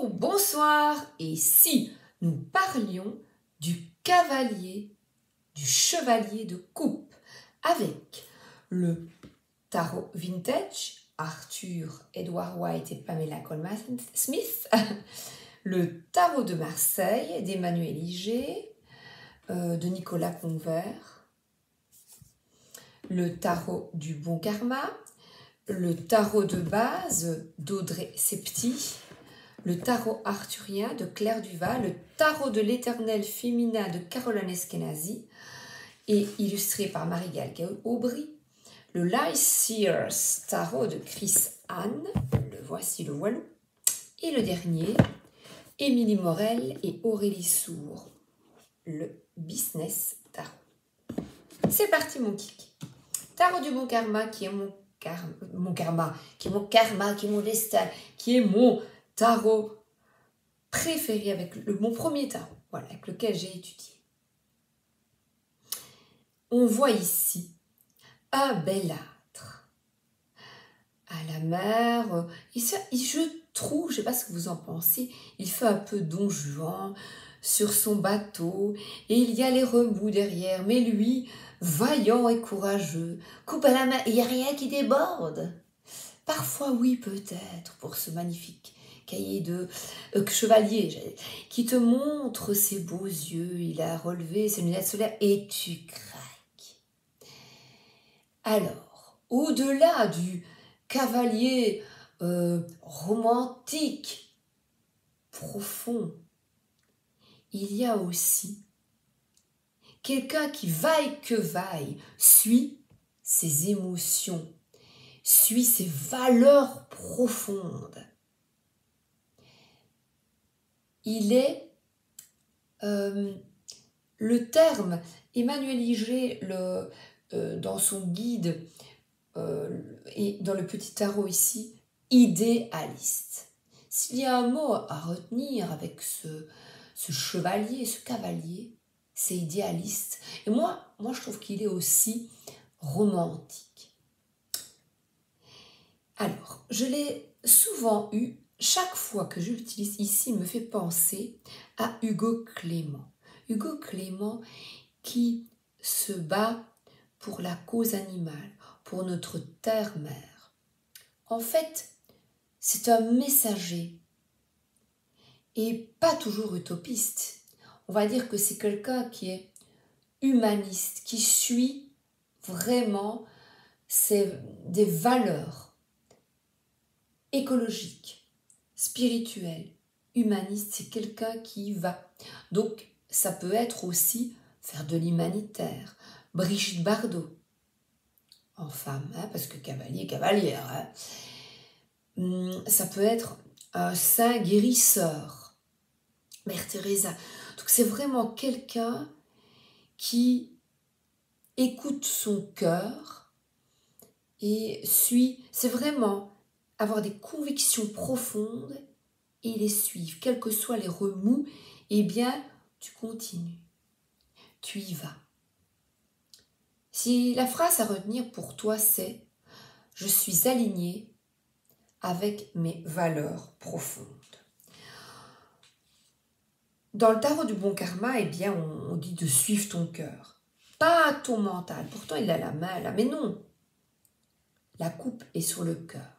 Bonjour, bonsoir, et si nous parlions du cavalier, du chevalier de coupe, avec le tarot vintage, Arthur Edward White et Pamela Colman Smith, le tarot de Marseille d'Emmanuel Iger, de Nicolas Convert, le tarot du bon karma, le tarot de base d'Audrey Septy, le tarot arthurien de Claire Duval, le tarot de l'éternel féminin de Caroline Eskenazi, et illustré par Marie-Gale Aubry, le Life Seers tarot de Chris Anne, le voici le voilou, et le dernier, Émilie Morel et Aurélie Sour, le Business Tarot. C'est parti mon kiki. Tarot du bon karma qui est mon karma, qui est mon destin, qui est mon tarot préféré, avec mon premier tarot, voilà, avec lequel j'ai étudié. On voit ici un bel âtre à la mer. Je trouve, je ne sais pas ce que vous en pensez, il fait un peu Don Juan sur son bateau et il y a les remous derrière, mais lui, vaillant et courageux, coupe à la main, il n'y a rien qui déborde. Parfois oui, peut-être, pour ce magnifique cahier de chevalier qui te montre ses beaux yeux, il a relevé ses lunettes solaires et tu craques. Alors, au-delà du cavalier romantique, profond, il y a aussi quelqu'un qui, vaille que vaille, suit ses émotions, suit ses valeurs profondes. Il est le terme, Emmanuel Iger, dans son guide et dans le petit tarot ici, idéaliste. S'il y a un mot à retenir avec ce chevalier, ce cavalier, c'est idéaliste. Et moi je trouve qu'il est aussi romantique. Alors, je l'ai souvent eu, chaque fois que je l'utilise ici, il me fait penser à Hugo Clément. Hugo Clément qui se bat pour la cause animale, pour notre terre-mère. En fait, c'est un messager et pas toujours utopiste. On va dire que c'est quelqu'un qui est humaniste, qui suit vraiment des valeurs écologiques, spirituelles, humanistes. C'est quelqu'un qui y va. Donc, ça peut être aussi faire de l'humanitaire. Brigitte Bardot, en femme, hein, parce que cavalier, cavalière. Hein. Ça peut être un saint guérisseur, Mère Teresa. Donc, c'est vraiment quelqu'un qui écoute son cœur et suit. C'est vraiment avoir des convictions profondes et les suivre. Quels que soient les remous, eh bien, tu continues. Tu y vas. Si la phrase à retenir pour toi, c'est « Je suis aligné avec mes valeurs profondes ». Dans le tarot du bon karma, eh bien, on dit de suivre ton cœur, pas ton mental. Pourtant, il a la main là, mais non. La coupe est sur le cœur.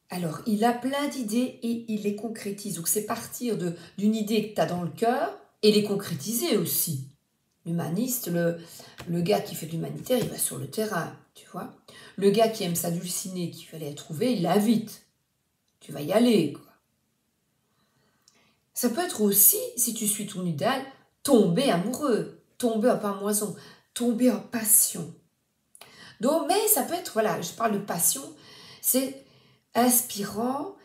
Alors, il a plein d'idées et il les concrétise. Donc, c'est partir d'une idée que tu as dans le cœur et les concrétiser aussi. L'humaniste, le gars qui fait de l'humanitaire, il va sur le terrain, tu vois. Le gars qui aime s'adulciner, qu'il fallait trouver, il l'invite. Tu vas y aller, quoi. Ça peut être aussi, si tu suis ton idéal, tomber amoureux, tomber en pamoison, tomber en passion. Donc, mais ça peut être, voilà, je parle de passion, c'est inspirant,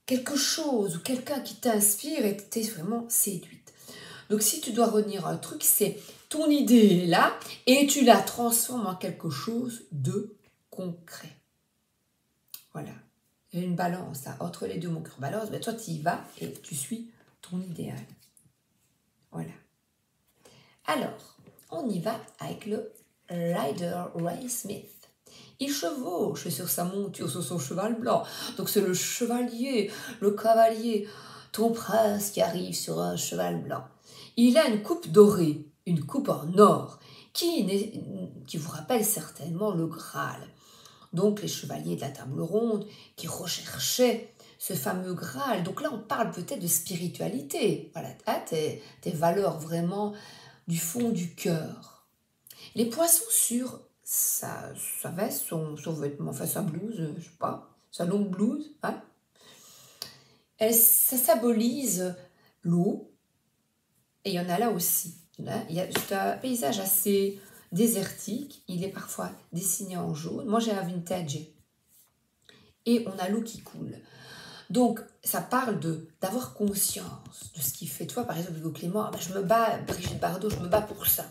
quelque chose ou quelqu'un qui t'inspire et tu es vraiment séduite. Donc, si tu dois retenir un truc, c'est ton idée est là et tu la transformes en quelque chose de concret. Voilà. Il y a une balance là, entre les deux, mon cœur balance. Ben toi, tu y vas et tu suis ton idéal. Voilà. Alors, on y va avec le Rider-Waite Smith. il chevauche sur sa monture, sur son cheval blanc. Donc c'est le chevalier, le cavalier, ton prince qui arrive sur un cheval blanc. Il a une coupe dorée, une coupe en or, qui vous rappelle certainement le Graal. Donc les chevaliers de la table ronde qui recherchaient ce fameux Graal. Donc là, on parle peut-être de spiritualité. Voilà, tes valeurs vraiment du fond du cœur. Les poissons sur sa veste, son vêtement, enfin sa blouse, je sais pas, sa longue blouse, hein, ça symbolise l'eau. Et il y en a là aussi. Là, il y a un paysage assez désertique. Il est parfois dessiné en jaune. Moi, j'ai un vintage. Et on a l'eau qui coule. Donc, ça parle d'avoir conscience de ce qu'il fait. Toi, par exemple, Hugo Clément, je me bats, Brigitte Bardot, je me bats pour ça.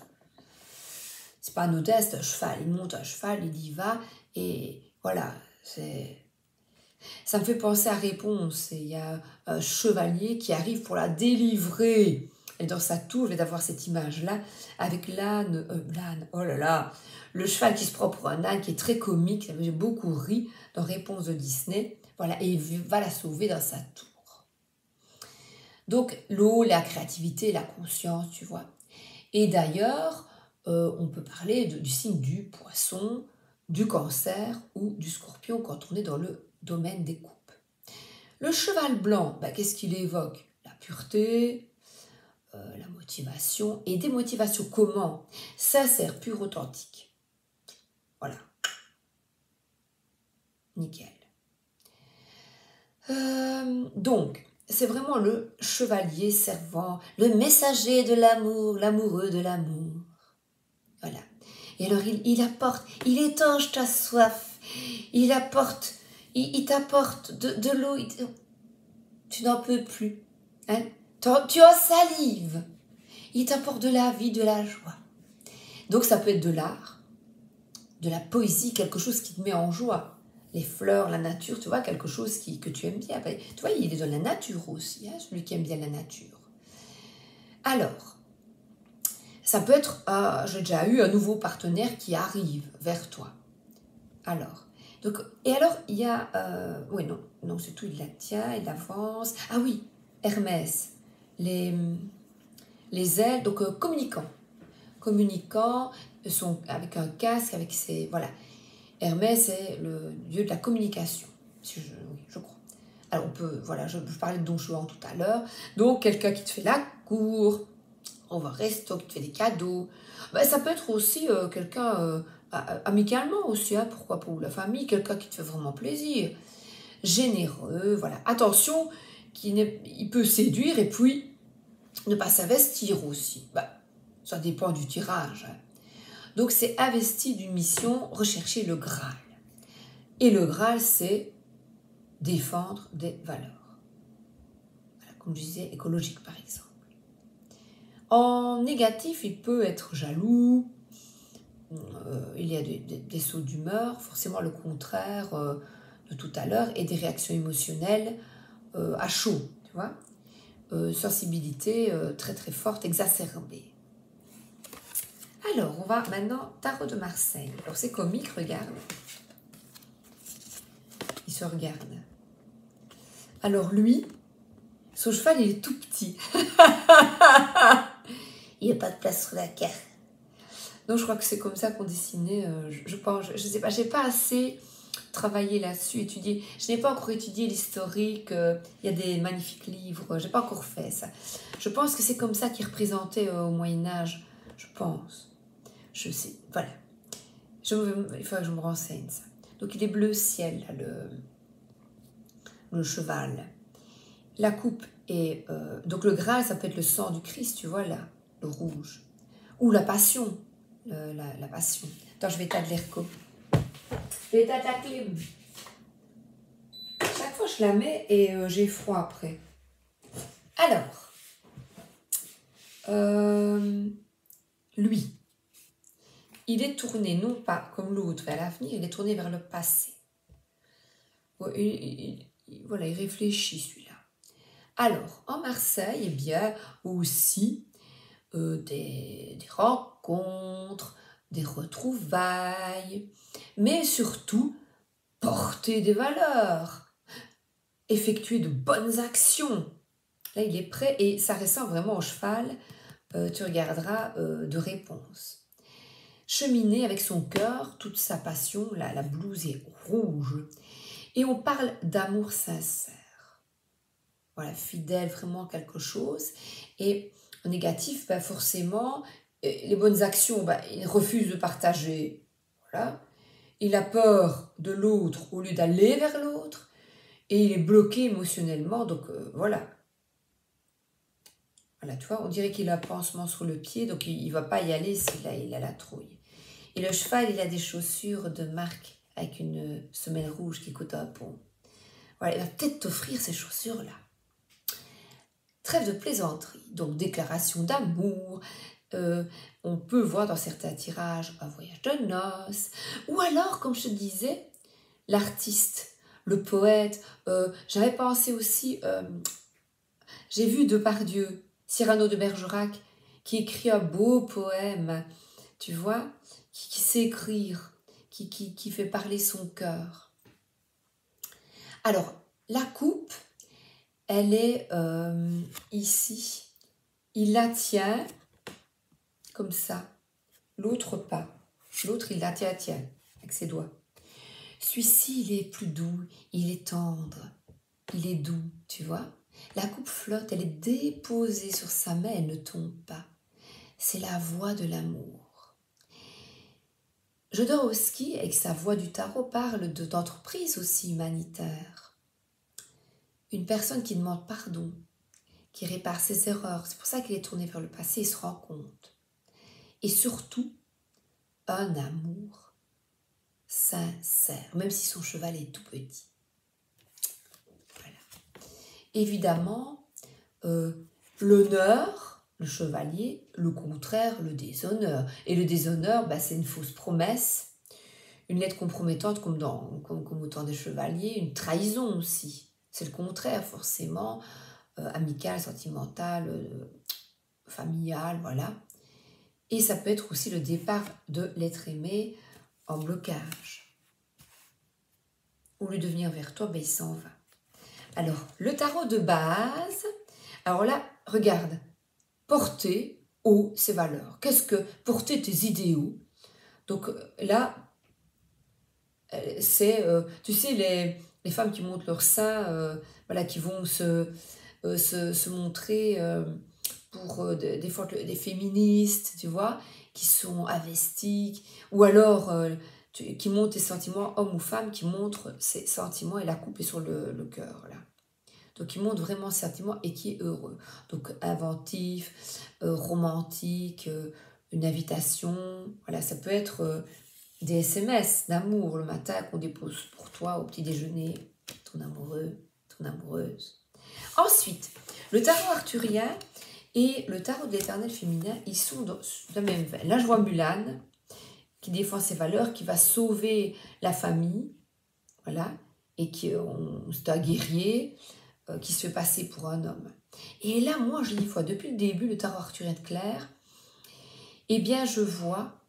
C'est pas anodin, c'est un cheval. Il monte un cheval, il y va. Et voilà, ça me fait penser à Réponse. Il y a un chevalier qui arrive pour la délivrer. Et dans sa tour, je vais d'avoir cette image-là, avec l'âne, oh là là, le cheval qui se prend pour un âne, qui est très comique, j'ai beaucoup ri dans Réponse de Disney, voilà, et il va la sauver dans sa tour. Donc, l'eau, la créativité, la conscience, tu vois. Et d'ailleurs, on peut parler du signe du poisson, du cancer ou du scorpion quand on est dans le domaine des coupes. Le cheval blanc, qu'est-ce qu'il évoque? La pureté, la motivation. Et des motivations comment? Sincère, pur, authentique. Voilà. Nickel. Donc, c'est vraiment le chevalier servant, le messager de l'amour, l'amoureux de l'amour. Voilà. Et alors, il apporte, il étanche ta soif, il apporte, il t'apporte de l'eau, tu n'en peux plus. Hein? Tu en salives. Il t'apporte de la vie, de la joie. Donc ça peut être de l'art, de la poésie, quelque chose qui te met en joie. Les fleurs, la nature, tu vois, quelque chose que tu aimes bien. Tu vois, il est dans la nature aussi, hein, celui qui aime bien la nature. Alors, ça peut être, j'ai déjà eu un nouveau partenaire qui arrive vers toi. Alors, il y a, oui, non, c'est tout, il la tient, il avance. Ah oui, Hermès, les ailes, donc communicants sont avec un casque, avec ses, voilà. Hermès est le dieu de la communication, oui, je crois. Alors on peut, voilà, je parlais de Don Juan tout à l'heure, donc quelqu'un qui te fait la cour, on va au resto, qui te fait des cadeaux. Ça peut être aussi quelqu'un, amicalement aussi, hein, pourquoi pas, ou la famille, quelqu'un qui te fait vraiment plaisir. Généreux, voilà. Attention, il peut séduire et puis ne pas s'investir aussi. Ça dépend du tirage. Hein. Donc c'est investi d'une mission, rechercher le Graal. Et le Graal, c'est défendre des valeurs. Voilà, comme je disais, écologiques par exemple. En négatif, il peut être jaloux, il y a des sauts d'humeur, forcément le contraire de tout à l'heure, et des réactions émotionnelles à chaud, tu vois. Sensibilité très très forte, exacerbée. Alors, on va maintenant, Tarot de Marseille. Alors, c'est comique, regarde. Il se regarde. Alors, lui, son cheval, il est tout petit. Il n'y a pas de place sur la carte. Donc, je crois que c'est comme ça qu'on dessinait, je pense. Je ne sais pas, je n'ai pas assez travaillé là-dessus, étudié. Je n'ai pas encore étudié l'historique. Il y a des magnifiques livres. Je n'ai pas encore fait ça. Je pense que c'est comme ça qu'il représentait au Moyen-Âge. Je pense. Je sais, voilà. Il faut que je me renseigne ça. Donc il est bleu ciel, là, le cheval. La coupe est... donc le Graal, ça peut être le sang du Christ, tu vois là, le rouge. Ou la passion, la passion. Attends, je vais éteindre l'ERCO. Je vais éteindre la clim. Chaque fois, je la mets et j'ai froid après. Alors, lui. Il est tourné, non pas comme l'autre vers l'avenir, il est tourné vers le passé. Il réfléchit celui-là. Alors, en Marseille, aussi des rencontres, des retrouvailles, mais surtout porter des valeurs, effectuer de bonnes actions. Là, il est prêt et ça ressemble vraiment au cheval, tu regarderas, de réponse. Cheminer avec son cœur, toute sa passion, la blouse est rouge. Et on parle d'amour sincère. Voilà, fidèle vraiment à quelque chose. Et en négatif, ben forcément, les bonnes actions, ben, il refuse de partager. Voilà. Il a peur de l'autre au lieu d'aller vers l'autre. Et il est bloqué émotionnellement. Donc voilà. Voilà, tu vois, on dirait qu'il a un pansement sur le pied. Donc il ne va pas y aller s'il il a la trouille. Et le cheval, il a des chaussures de marque avec une semelle rouge qui coûte un pont. Voilà, il va peut-être t'offrir ces chaussures-là. Trêve de plaisanterie, donc déclaration d'amour. On peut voir dans certains tirages un voyage de noces. Ou alors, comme je te disais, l'artiste, le poète. J'avais pensé aussi, j'ai vu Depardieu, Cyrano de Bergerac, qui écrit un beau poème, tu vois, qui sait écrire, qui fait parler son cœur. Alors, la coupe, elle est ici. Il la tient comme ça. L'autre pas. L'autre, il la tient avec ses doigts. Celui-ci, il est plus doux, il est tendre, il est doux, tu vois. La coupe flotte, elle est déposée sur sa main, elle ne tombe pas. C'est la voix de l'amour. Jodorowsky, avec sa voix du tarot, parle d'entreprise aussi humanitaire. Une personne qui demande pardon, qui répare ses erreurs. C'est pour ça qu'il est tourné vers le passé, il se rend compte. Et surtout, un amour sincère, même si son cheval est tout petit. Voilà. Évidemment, l'honneur, le chevalier, le contraire, le déshonneur. Et le déshonneur, bah, c'est une fausse promesse, une lettre compromettante comme au temps des chevaliers, une trahison aussi. C'est le contraire, forcément, amical, sentimental, familial, voilà. Et ça peut être aussi le départ de l'être aimé en blocage. Au lieu de venir vers toi, ben, il s'en va. Alors, le tarot de base, alors là, regarde, porter haut ses valeurs. Qu'est-ce que porter tes idéaux? Donc là, c'est, tu sais, les femmes qui montrent leur sein, voilà, qui vont se montrer pour des fois des féministes, tu vois, qui sont investies, ou alors qui montrent tes sentiments, homme ou femme, qui montrent ses sentiments et la coupe est sur le cœur, là. Donc, il montre vraiment ses sentiments et qui est heureux. Donc, inventif, romantique, une invitation. Voilà, ça peut être des SMS d'amour le matin qu'on dépose pour toi au petit déjeuner, ton amoureux, ton amoureuse. Ensuite, le tarot arthurien et le tarot de l'éternel féminin, ils sont dans la même veine. Là, je vois Mulan qui défend ses valeurs, qui va sauver la famille, voilà, et qui c'est un guerrier qui se fait passer pour un homme. Et là, moi, je dis fois, depuis le début, le tarot arthurien de Claire, eh bien, je vois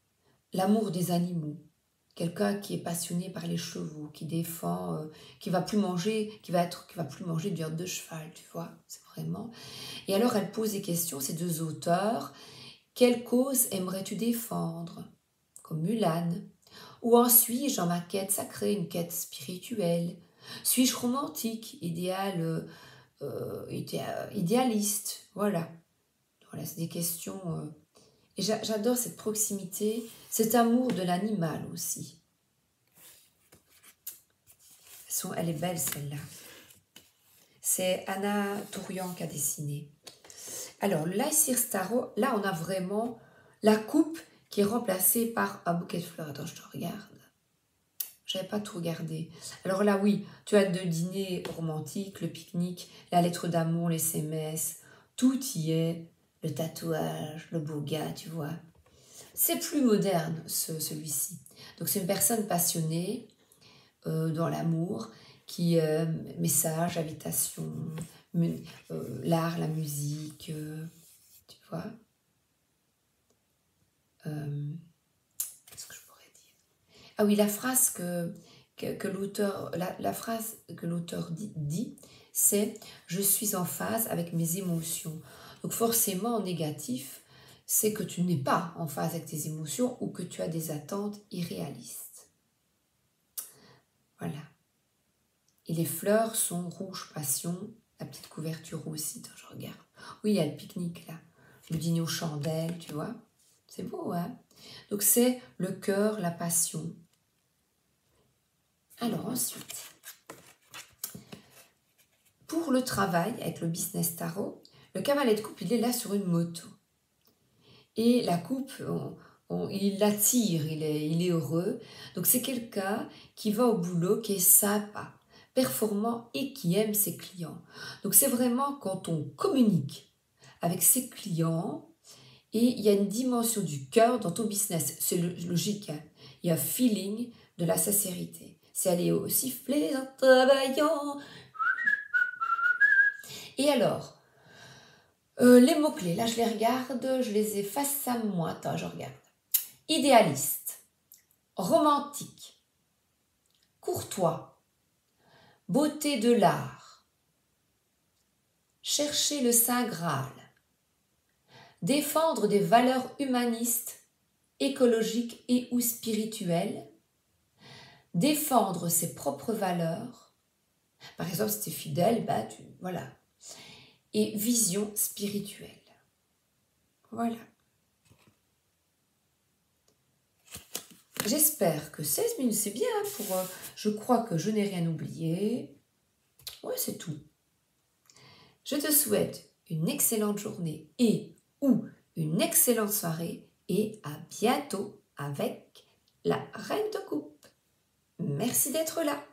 l'amour des animaux. Quelqu'un qui est passionné par les chevaux, qui défend, qui va plus manger, qui va plus manger de viande de cheval, tu vois, c'est vraiment. Et alors, elle pose des questions, ces deux auteurs. Quelle cause aimerais-tu défendre? Comme Mulan. Ou en suis-je dans ma quête sacrée, une quête spirituelle? Suis-je romantique, idéaliste? Voilà. Voilà, c'est des questions. Et j'adore cette proximité, cet amour de l'animal aussi. Elle est belle celle-là. C'est Anna Tourian qui a dessiné. Alors, l'Aesir Tarot, là on a vraiment la coupe qui est remplacée par un bouquet de fleurs. Attends, je te regarde. J'avais pas tout regardé. Alors là, oui, tu as le dîner romantique, le pique-nique, la lettre d'amour, les SMS, tout y est. Le tatouage, le beau gars, tu vois. C'est plus moderne, celui-ci. Donc, c'est une personne passionnée dans l'amour, qui message, invitation, l'art, la musique, tu vois. Ah oui, la phrase que l'auteur dit, c'est « je suis en phase avec mes émotions ». Donc forcément, en négatif, c'est que tu n'es pas en phase avec tes émotions ou que tu as des attentes irréalistes. Voilà. Et les fleurs sont rouge passion, la petite couverture aussi, attends, je regarde. Oui, il y a le pique-nique là, le dîner aux chandelles, tu vois. C'est beau, hein? Donc c'est le cœur, la passion. Alors ensuite, pour le travail avec le business tarot, le cavalier de coupe, il est là sur une moto. Et la coupe, il l'attire, il est heureux. Donc c'est quelqu'un qui va au boulot, qui est sympa, performant et qui aime ses clients. Donc c'est vraiment quand on communique avec ses clients et il y a une dimension du cœur dans ton business. C'est logique, hein. Il y a un feeling de la sincérité. C'est aller au sifflet en travaillant. Et alors, les mots-clés, là je les regarde, je les ai face à moi. Attends, je regarde. Idéaliste, romantique, courtois, beauté de l'art, chercher le Saint Graal, défendre des valeurs humanistes, écologiques et ou spirituelles, défendre ses propres valeurs. Par exemple, si tu es fidèle, voilà. Et vision spirituelle. Voilà. J'espère que 16 minutes, c'est bien pour... je crois que je n'ai rien oublié. Ouais, c'est tout. Je te souhaite une excellente journée et ou une excellente soirée et à bientôt avec la Reine de Coupe. Merci d'être là.